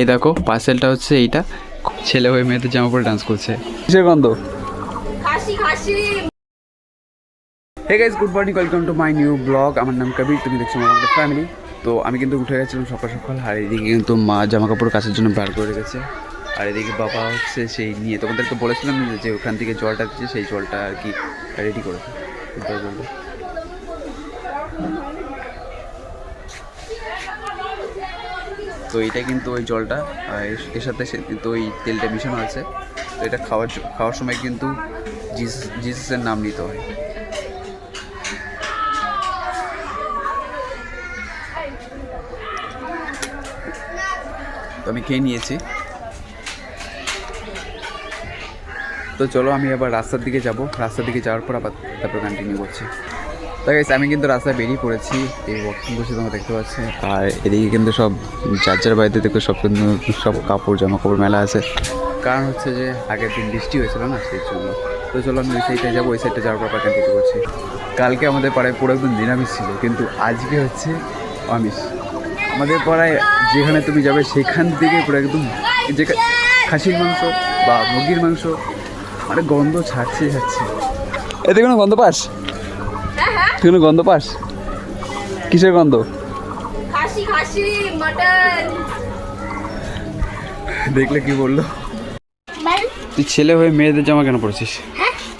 এই দেখো পার্সেলটা হচ্ছে এইটা, ছেলে হয়ে মেয়েদের জামা পরে ডান্স করছে। কিসের গন্ধ? খাসি খাসি। Hey guys, good morning, welcome to my new blog. আমার নাম কবির, তুমি দেখছো আমাদের ফ্যামিলি। তো আমি কিন্তু উঠে গেছিলাম সকাল সকাল, আর এদিকে কিন্তু মা জামা কাপড় কাচার জন্য বার করে রেখেছে, আর এদিকে বাবা হচ্ছে সেই নিয়ে তোমাদেরকে বলেছিলাম যে ওখান থেকে জলটা দিচ্ছে, সেই জলটা আর কি রেডি করেছে। তো এইটা কিন্তু ওই জলটা, এর সাথে কিন্তু ওই তেলটা মিশানো আছে। তো এটা খাওয়ার সময় কিন্তু জিসাসের নাম নিতে হয়। তো আমি খেয়ে নিয়েছি। তো চলো আমি আবার রাস্তার দিকে যাব, রাস্তার দিকে যাওয়ার পর আবার তারপর কন্টিনিউ করছি। তো গাইস, আমি কিন্তু রাস্তায় বেরিয়ে পড়েছি, এই ওয়াকিং করছি তোমরা দেখতে পাচ্ছি। আর এদিকে কিন্তু সব যার বাড়িতে দেখো সব কিন্তু সব কাপড় জামা কাপড় মেলা আছে, কারণ হচ্ছে যে আগের দিন বৃষ্টি হয়েছিল না, সেই জন্য। তো চলো আমি ওই সাইডে যাবো, ওই সাইডে যাওয়ার পর আবার কন্টিনিউ করছি। কালকে আমাদের পাড়ায় পুরো একদম নিরামিষ ছিল, কিন্তু আজকে হচ্ছে আমিষ। আমাদের পাড়ায় যেখানে তুমি যাবে সেখান থেকে পুরো একদম যে খাসির মাংস বা মুরগির মাংস, মানে গন্ধ ছাড়ছে। এতে কোনো গন্ধ পাস? তুই কোনো গন্ধ পাস? কিসের গন্ধ? খাসি খাসি মটন। দেখলে কি বললো? তুই ছেলে হয়ে মেয়েদের জামা কেন পড়েছিস?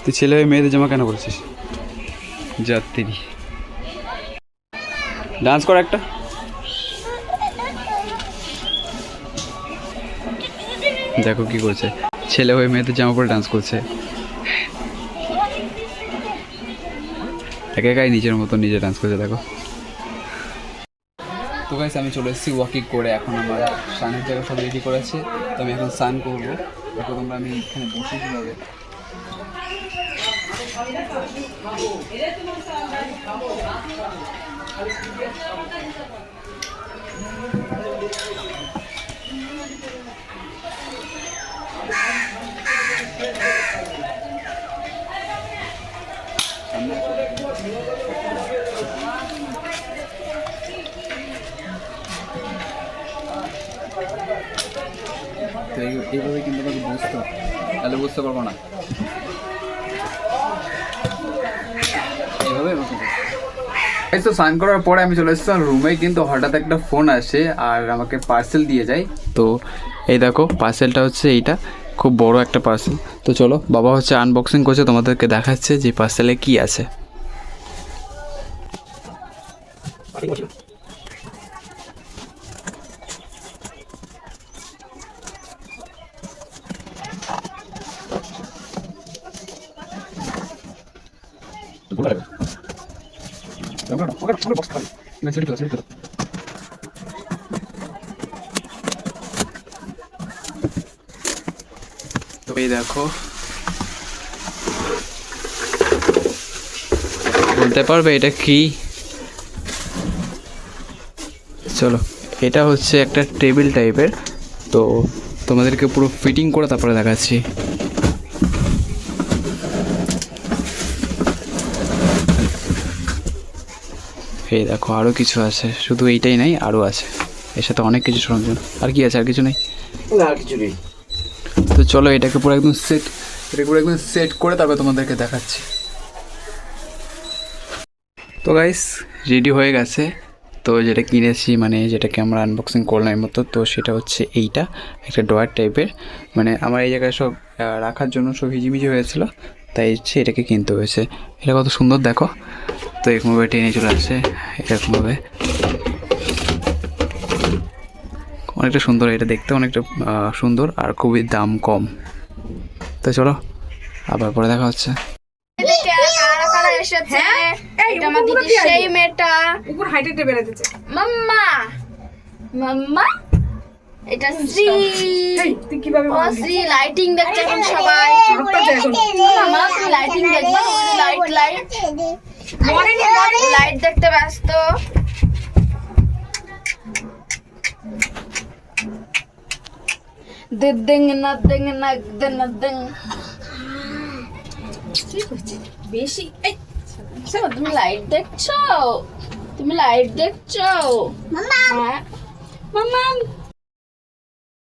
তুই ছেলে হয়ে মেয়েদের জামা কেন পড়েছিস? যাত্রী ডান্স কর একটা। দেখো কি করছে, ছেলে হয়ে মেয়েদের জামা পরে ডান্স করছে। একা একাই নিজের মতো নিজে ডান্স করছে, দেখো। তো গাইস, আমি চলে এসেছি ওয়াকিং করে। এখন আমার স্নানের জায়গা সব রেডি করেছে, তো আমি এখন স্নান করবো। দেখো তোমরা, আমি এখানে বসে কীভাবে। তো এইভাবে কিন্তু আমাকে বুঝতে হবে, তাহলে বুঝতে পারবো না। এইভাবে এই তো স্নান করার পরে আমি চলে এসেছিলাম রুমে, কিন্তু হঠাৎ একটা ফোন আসে আর আমাকে পার্সেল দিয়ে যায়। তো এই দেখো পার্সেলটা হচ্ছে এইটা, খুব বড় একটা পার্সেল। তো চলো, বাবা হচ্ছে আনবক্সিং করছে, তোমাদেরকে দেখাচ্ছে যে পার্সেলে কি আছে। তো এই দেখো, বলতে পারবে এটা কি? চলো, এটা হচ্ছে একটা টেবিল টাইপের। তো তোমাদেরকে পুরো ফিটিং করে তারপরে দেখাচ্ছি। এই দেখো, আরও কিছু আছে, শুধু এইটাই নাই, আরও আছে এর সাথে অনেক কিছু সরঞ্জাম। আর কি আছে? আর কিছু নেই, আর কিছু নেই। তো চলো এটাকে পুরো একদম সেট করে তারপরে তোমাদেরকে দেখাচ্ছি। তো গাইস, রেডি হয়ে গেছে। তো যেটা কিনেছি, মানে যেটাকে আমরা আনবক্সিং করলাম মতো, তো সেটা হচ্ছে এইটা, একটা ড্রয়ার টাইপের। মানে আমার এই জায়গায় সব রাখার জন্য সব হিজিমিজি হয়েছিল, তাই হচ্ছে এটাকে কিনতে হয়েছে। এটা কত সুন্দর দেখো। তো এরকমভাবে টেনে চলে আসছে, এরকমভাবে অনেকটা সুন্দর। এটা দেখতে অনেকটা সুন্দর আর খুবই দাম কম। তো চলো আবার পরে দেখা হচ্ছে। সেই মেয়েটা মাম্মা মাম্মা, এটা শ্রী। শ্রী লাইটিং দেখছে এখন সবাই। মামা তুমি লাইটিং দেখবে? লাইট দেখতে ব্যস্ত। বেশি তুমি লাইট দেখছো? তুমি লাইট দেখছো? মামা